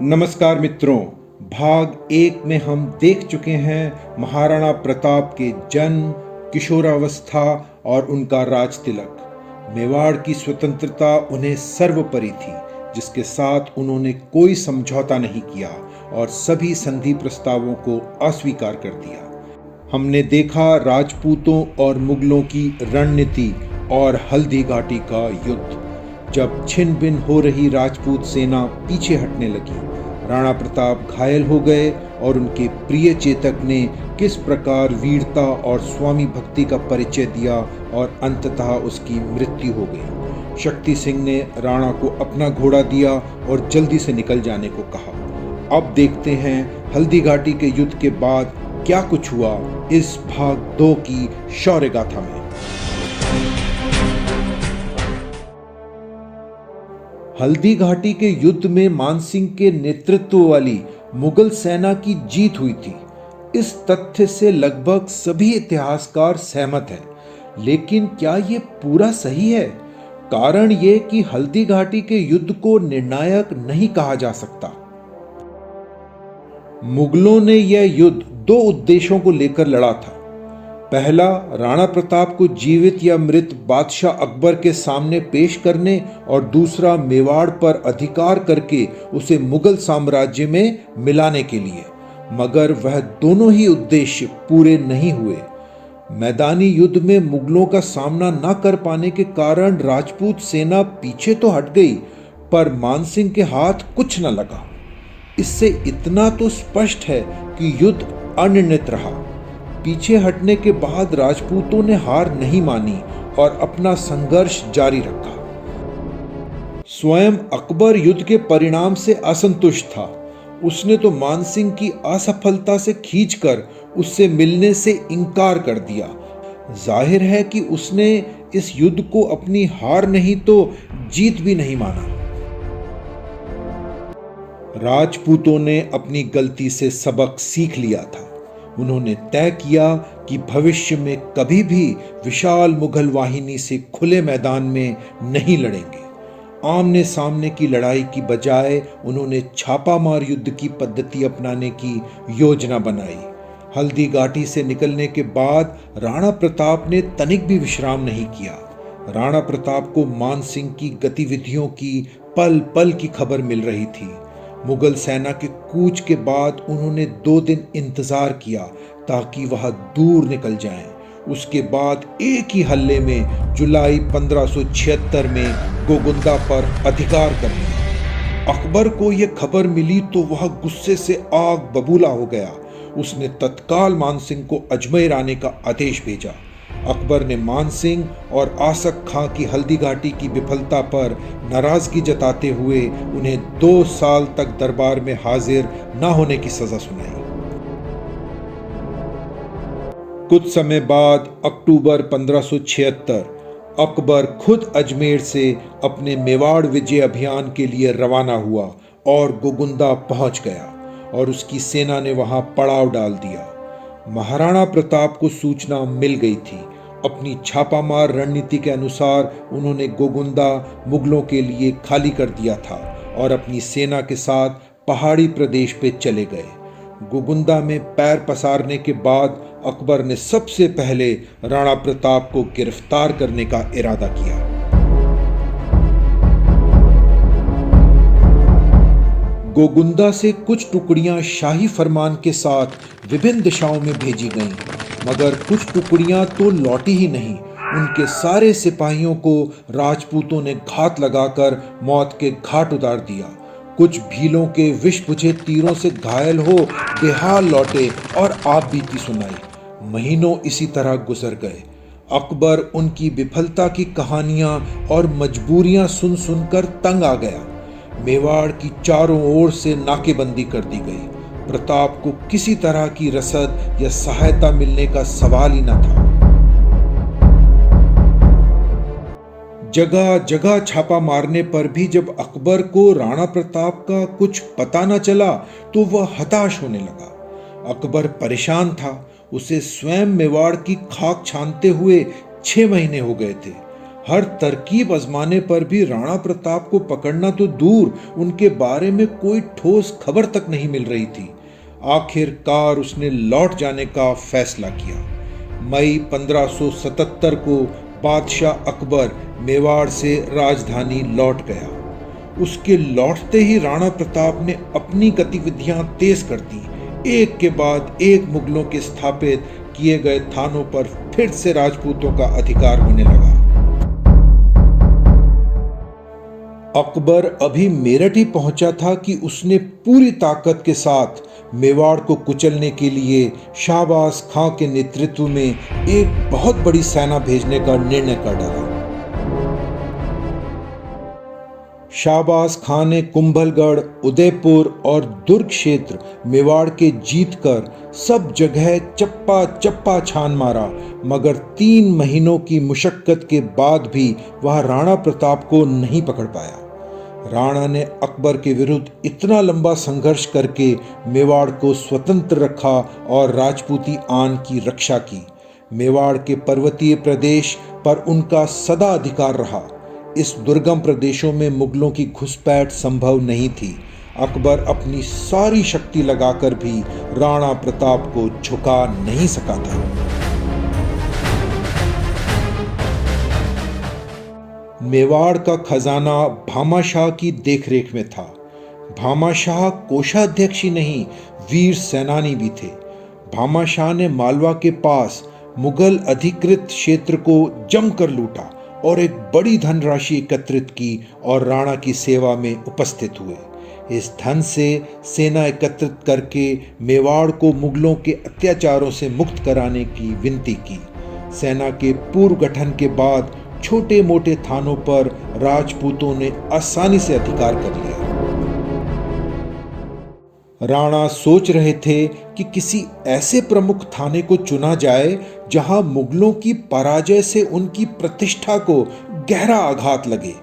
नमस्कार मित्रों। भाग एक में हम देख चुके हैं महाराणा प्रताप के जन्म, किशोरावस्था और उनका राज तिलक। मेवाड़ की स्वतंत्रता उन्हें सर्वोपरि थी, जिसके साथ उन्होंने कोई समझौता नहीं किया और सभी संधि प्रस्तावों को अस्वीकार कर दिया। हमने देखा राजपूतों और मुगलों की रणनीति और हल्दी घाटी का युद्ध। जब छिन भिन हो रही राजपूत सेना पीछे हटने लगी, राणा प्रताप घायल हो गए और उनके प्रिय चेतक ने किस प्रकार वीरता और स्वामी भक्ति का परिचय दिया और अंततः उसकी मृत्यु हो गई। शक्ति सिंह ने राणा को अपना घोड़ा दिया और जल्दी से निकल जाने को कहा। अब देखते हैं हल्दी घाटी के युद्ध के बाद क्या कुछ हुआ इस भाग 2 की शौर्य गाथा में। हल्दी घाटी के युद्ध में मानसिंह के नेतृत्व वाली मुगल सेना की जीत हुई थी। इस तथ्य से लगभग सभी इतिहासकार सहमत हैं, लेकिन क्या यह पूरा सही है? कारण यह कि हल्दी घाटी के युद्ध को निर्णायक नहीं कहा जा सकता। मुगलों ने यह युद्ध 2 उद्देश्यों को लेकर लड़ा था। पहला, राणा प्रताप को जीवित या मृत बादशाह अकबर के सामने पेश करने, और दूसरा, मेवाड़ पर अधिकार करके उसे मुगल साम्राज्य में मिलाने के लिए। मगर वह दोनों ही उद्देश्य पूरे नहीं हुए। मैदानी युद्ध में मुगलों का सामना न कर पाने के कारण राजपूत सेना पीछे तो हट गई, पर मानसिंह के हाथ कुछ न लगा। इससे इतना तो स्पष्ट है कि युद्ध अनिर्णित रहा। पीछे हटने के बाद राजपूतों ने हार नहीं मानी और अपना संघर्ष जारी रखा। स्वयं अकबर युद्ध के परिणाम से असंतुष्ट था। उसने तो मानसिंह की असफलता से खींचकर उससे मिलने से इनकार कर दिया। जाहिर है कि उसने इस युद्ध को अपनी हार नहीं तो जीत भी नहीं माना। राजपूतों ने अपनी गलती से सबक सीख लिया था। उन्होंने तय किया कि भविष्य में कभी भी विशाल मुगल वाहिनी से खुले मैदान में नहीं लड़ेंगे। आमने सामने की लड़ाई की बजाय उन्होंने छापामार युद्ध की पद्धति अपनाने की योजना बनाई। हल्दी घाटी से निकलने के बाद राणा प्रताप ने तनिक भी विश्राम नहीं किया। राणा प्रताप को मानसिंह की गतिविधियों की पल पल की खबर मिल रही थी। मुगल सेना के कूच के बाद उन्होंने 2 दिन इंतजार किया ताकि वह दूर निकल जाएं। उसके बाद एक ही हल्ले में जुलाई 1576 में गोगुंदा पर अधिकार कर लिया। अकबर को यह खबर मिली तो वह गुस्से से आग बबूला हो गया। उसने तत्काल मानसिंह को अजमेर आने का आदेश भेजा। अकबर ने मानसिंह और आसक खां की हल्दी घाटी की विफलता पर नाराजगी जताते हुए उन्हें 2 साल तक दरबार में हाजिर न होने की सजा सुनाई। कुछ समय बाद अक्टूबर 1576 अकबर खुद अजमेर से अपने मेवाड़ विजय अभियान के लिए रवाना हुआ और गोगुंदा पहुंच गया और उसकी सेना ने वहां पड़ाव डाल दिया। महाराणा प्रताप को सूचना मिल गई थी। अपनी छापामार रणनीति के अनुसार उन्होंने गोगुंदा मुगलों के लिए खाली कर दिया था और अपनी सेना के साथ पहाड़ी प्रदेश पे चले गए। गोगुंदा में पैर पसारने के बाद अकबर ने सबसे पहले राणा प्रताप को गिरफ्तार करने का इरादा किया। गोगुंदा से कुछ टुकड़ियां शाही फरमान के साथ विभिन्न दिशाओं में भेजी गईं, मगर कुछ टुकड़ियां तो लौटी ही नहीं। उनके सारे सिपाहियों को राजपूतों ने घात लगाकर मौत के घाट उतार दिया। कुछ भीलों के विष बुझे तीरों से घायल हो बेहाल लौटे और आप बीती सुनाई। महीनों इसी तरह गुजर गए। अकबर उनकी विफलता की कहानियां और मजबूरियां सुन सुनकर तंग आ गया। मेवाड़ की चारों ओर से नाकेबंदी कर दी गई। प्रताप को किसी तरह की रसद या सहायता मिलने का सवाल ही न था। जगह जगह छापा मारने पर भी जब अकबर को राणा प्रताप का कुछ पता न चला तो वह हताश होने लगा। अकबर परेशान था। उसे स्वयं मेवाड़ की खाक छानते हुए 6 महीने हो गए थे। हर तरकीब आजमाने पर भी राणा प्रताप को पकड़ना तो दूर, उनके बारे में कोई ठोस खबर तक नहीं मिल रही थी। आखिरकार उसने लौट जाने का फैसला किया। मई 1577 को बादशाह अकबर मेवाड़ से राजधानी लौट गया। उसके लौटते ही राणा प्रताप ने अपनी गतिविधियां तेज कर दी। एक के बाद एक मुगलों के स्थापित किए गए थानों पर फिर से राजपूतों का अधिकार होने लगा। अकबर अभी मेरठ ही पहुंचा था कि उसने पूरी ताकत के साथ मेवाड़ को कुचलने के लिए शाहबाज खां के नेतृत्व में एक बहुत बड़ी सेना भेजने का निर्णय कर डाला। शाहबाज खां ने कुंभलगढ़, उदयपुर और दुर्ग क्षेत्र मेवाड़ के जीतकर सब जगह चप्पा चप्पा छान मारा, मगर 3 महीनों की मुशक्कत के बाद भी वह राणा प्रताप को नहीं पकड़ पाया। राणा ने अकबर के विरुद्ध इतना लंबा संघर्ष करके मेवाड़ को स्वतंत्र रखा और राजपूती आन की रक्षा की। मेवाड़ के पर्वतीय प्रदेश पर उनका सदा अधिकार रहा। इस दुर्गम प्रदेशों में मुगलों की घुसपैठ संभव नहीं थी। अकबर अपनी सारी शक्ति लगाकर भी राणा प्रताप को झुका नहीं सका था। मेवाड़ का खजाना भामाशाह की देखरेख में था। भामाशाह कोषाध्यक्ष ही नहीं, वीर सेनानी भी थे। भामाशाह ने मालवा के पास मुगल अधिकृत क्षेत्र को जमकर लूटा और एक बड़ी धनराशि एकत्रित की और राणा की सेवा में उपस्थित हुए। इस धन से सेना एकत्रित करके मेवाड़ को मुगलों के अत्याचारों से मुक्त कराने की विनती की। सेना के पूर्व गठन के बाद छोटे मोटे थानों पर राजपूतों ने आसानी से अधिकार कर लिया। राणा सोच रहे थे कि किसी ऐसे प्रमुख थाने को चुना जाए जहां मुगलों की पराजय से उनकी प्रतिष्ठा को गहरा आघात लगे।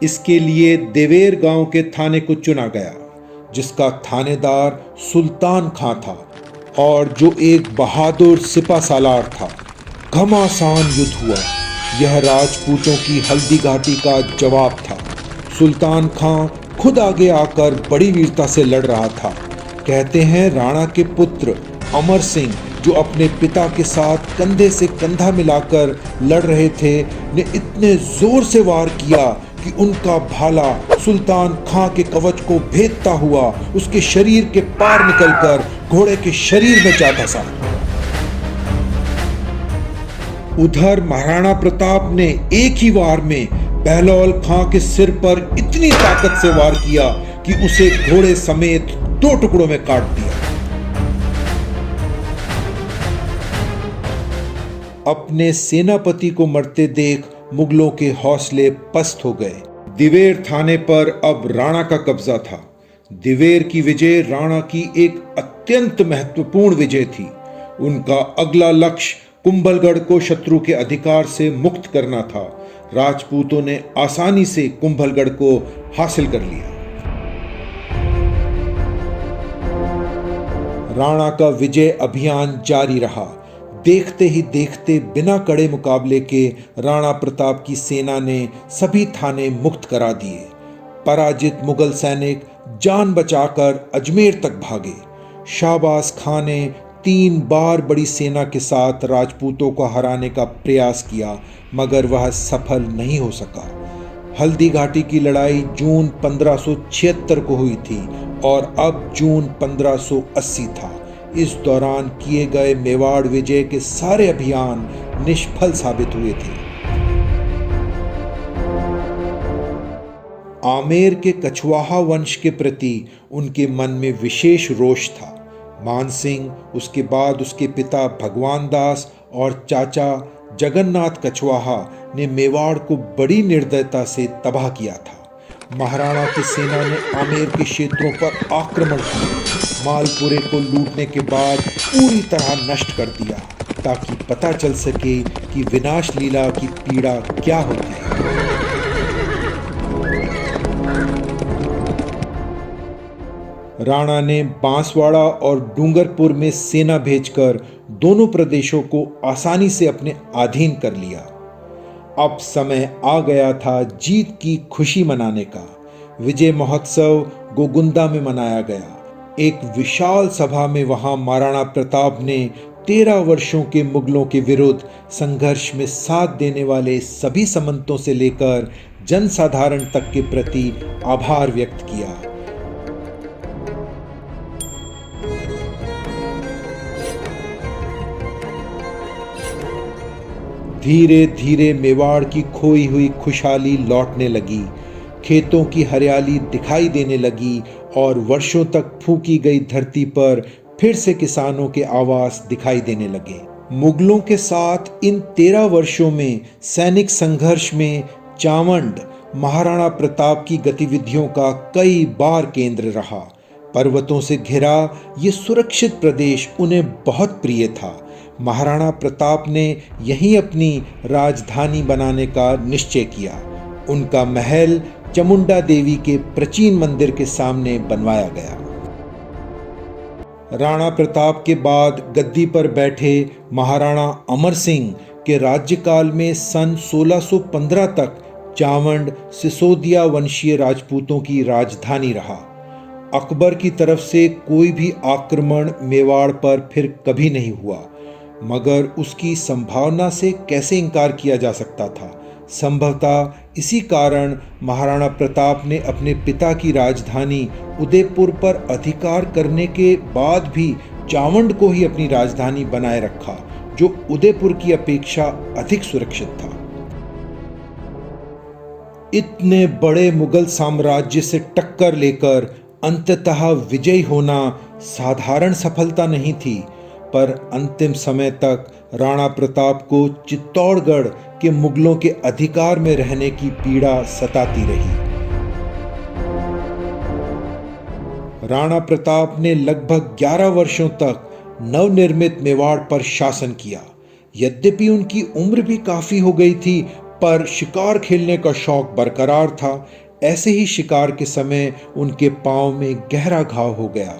इसके लिए देवेर गांव के थाने को चुना गया, जिसका थानेदार सुल्तान खां था और जो एक बहादुर सिपा सालार था। घमासान युद्ध हुआ। यह राजपूतों की हल्दी घाटी का जवाब था। सुल्तान खां खुद आगे आकर बड़ी वीरता से लड़ रहा था। कहते हैं राणा के पुत्र अमर सिंह, जो अपने पिता के साथ कंधे से कंधा मिलाकर लड़ रहे थे, ने इतने जोर से वार किया कि उनका भाला सुल्तान खां के कवच को भेदता हुआ उसके शरीर के पार निकलकर घोड़े के शरीर में जा धंसा। उधर महाराणा प्रताप ने एक ही वार में बहलोल खां के सिर पर इतनी ताकत से वार किया कि उसे घोड़े समेत 2 टुकड़ों में काट दिया। अपने सेनापति को मरते देख मुगलों के हौसले पस्त हो गए। दिवेर थाने पर अब राणा का कब्जा था। दिवेर की विजय राणा की एक अत्यंत महत्वपूर्ण विजय थी। उनका अगला लक्ष्य कुंभलगढ़ को शत्रु के अधिकार से मुक्त करना था। राजपूतों ने आसानी से कुंभलगढ़ को हासिल कर लिया। राणा का विजय अभियान जारी रहा। देखते ही देखते बिना कड़े मुकाबले के राणा प्रताप की सेना ने सभी थाने मुक्त करा दिए। पराजित मुगल सैनिक जान बचाकर अजमेर तक भागे। शाहबाज खां ने 3 बार बड़ी सेना के साथ राजपूतों को हराने का प्रयास किया, मगर वह सफल नहीं हो सका। हल्दी घाटी की लड़ाई जून 1576 को हुई थी और अब जून 1580 था। इस दौरान किए गए मेवाड़ विजय के सारे अभियान निष्फल साबित हुए थे। आमेर के कछवाहा वंश के प्रति उनके मन में विशेष रोष था। मानसिंह, उसके बाद उसके पिता भगवान दास और चाचा जगन्नाथ कछवाहा ने मेवाड़ को बड़ी निर्दयता से तबाह किया था। महाराणा की सेना ने आमेर के क्षेत्रों पर आक्रमण किया। मालपुरे को लूटने के बाद पूरी तरह नष्ट कर दिया, ताकि पता चल सके कि विनाश लीला की पीड़ा क्या होती है। राणा ने बांसवाड़ा और डूंगरपुर में सेना भेजकर दोनों प्रदेशों को आसानी से अपने अधीन कर लिया। अब समय आ गया था जीत की खुशी मनाने का। विजय महोत्सव गोगुंदा में मनाया गया। एक विशाल सभा में वहां महाराणा प्रताप ने 13 वर्षों के मुगलों के विरुद्ध संघर्ष में साथ देने वाले सभी सामंतों से लेकर जनसाधारण तक के प्रति आभार व्यक्त किया। धीरे धीरे मेवाड़ की खोई हुई खुशहाली लौटने लगी। खेतों की हरियाली दिखाई देने लगी और वर्षों तक फूकी गई धरती पर फिर से किसानों के आवास दिखाई देने लगे। मुगलों के साथ इन 13 वर्षों में सैनिक संघर्ष में चावंड महाराणा प्रताप की गतिविधियों का कई बार केंद्र रहा। पर्वतों से घिरा ये सुरक्षित प्रदेश उन्हें बहुत प्रिय था। महाराणा प्रताप ने यहीं अपनी राजधानी बनाने का निश्चय किया। उनका महल चामुंडा देवी के प्राचीन मंदिर के सामने बनवाया गया। राणा प्रताप के बाद गद्दी पर बैठे महाराणा अमर सिंह के राज्यकाल में सन 1615 तक चावंड सिसोदिया वंशीय राजपूतों की राजधानी रहा। अकबर की तरफ से कोई भी आक्रमण मेवाड़ पर फिर कभी नहीं हुआ, मगर उसकी संभावना से कैसे इनकार किया जा सकता था। संभवतः इसी कारण महाराणा प्रताप ने अपने पिता की राजधानी उदयपुर पर अधिकार करने के बाद भी चावंड को ही अपनी राजधानी बनाए रखा, जो उदयपुर की अपेक्षा अधिक सुरक्षित था। इतने बड़े मुगल साम्राज्य से टक्कर लेकर अंततः विजयी होना साधारण सफलता नहीं थी, पर अंतिम समय तक राणा प्रताप को चित्तौड़गढ़ के मुगलों के अधिकार में रहने की पीड़ा सताती रही। राणा प्रताप ने लगभग 11 वर्षों तक नवनिर्मित मेवाड़ पर शासन किया। यद्यपि उनकी उम्र भी काफी हो गई थी, पर शिकार खेलने का शौक बरकरार था। ऐसे ही शिकार के समय उनके पांव में गहरा घाव हो गया।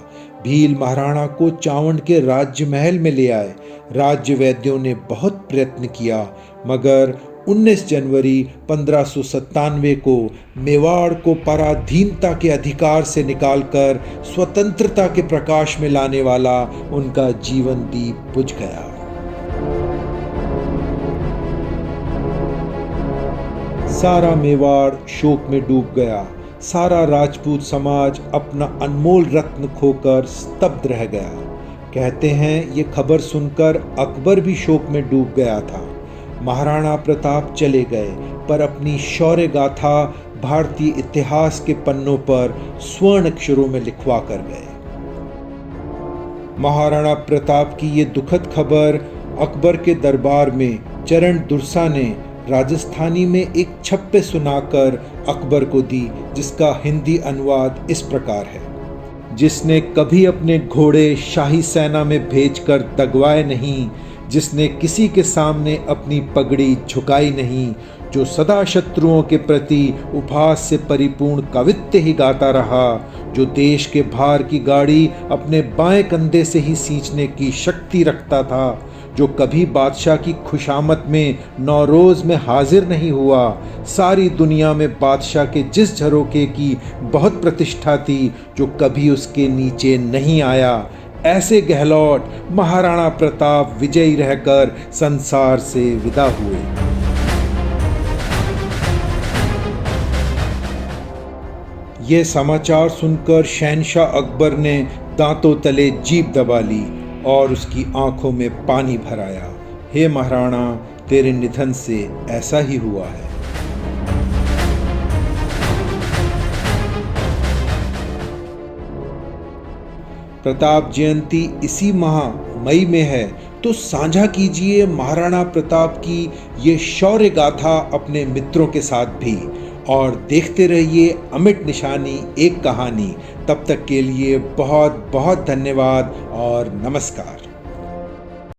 भील महाराणा को चावंड के राज्य महल में ले आए। राज्य वैद्यों ने बहुत प्रयत्न किया, मगर 19 जनवरी 1597 को मेवाड़ को पराधीनता के अधिकार से निकालकर स्वतंत्रता के प्रकाश में लाने वाला उनका जीवन दीप बुझ गया। सारा मेवाड़ शोक में डूब गया। सारा राजपूत समाज अपना अनमोल रत्न खोकर स्तब्ध रह गया। कहते हैं ये खबर सुनकर अकबर भी शोक में डूब गया था। महाराणा प्रताप चले गए, पर अपनी शौर्य गाथा भारतीय इतिहास के पन्नों पर स्वर्ण अक्षरों में लिखवा कर गए। महाराणा प्रताप की ये दुखद खबर अकबर के दरबार में चरण दुर्सा ने राजस्थानी में एक छप्पे सुनाकर अकबर को दी, जिसका हिंदी अनुवाद इस प्रकार है। जिसने कभी अपने घोड़े शाही सेना में भेजकर दगवाए नहीं, जिसने किसी के सामने अपनी पगड़ी झुकाई नहीं, जो सदा शत्रुओं के प्रति उपहास से परिपूर्ण कवित्व ही गाता रहा, जो देश के भार की गाड़ी अपने बाएं कंधे से ही सींचने की शक्ति रखता था, जो कभी बादशाह की खुशामद में नौरोज में हाजिर नहीं हुआ। सारी दुनिया में बादशाह के जिस झरोखे की बहुत प्रतिष्ठा थी, जो कभी उसके नीचे नहीं आया। ऐसे गहलोत महाराणा प्रताप विजयी रहकर संसार से विदा हुए। ये समाचार सुनकर शहंशाह अकबर ने दांतों तले जीभ दबा ली और उसकी आंखों में पानी भर आया। हे महाराणा, तेरे निधन से ऐसा ही हुआ है। प्रताप जयंती इसी माह मई में है, तो साझा कीजिए महाराणा प्रताप की ये शौर्य गाथा अपने मित्रों के साथ भी, और देखते रहिए अमिट निशानी एक कहानी। तब तक के लिए बहुत बहुत धन्यवाद और नमस्कार।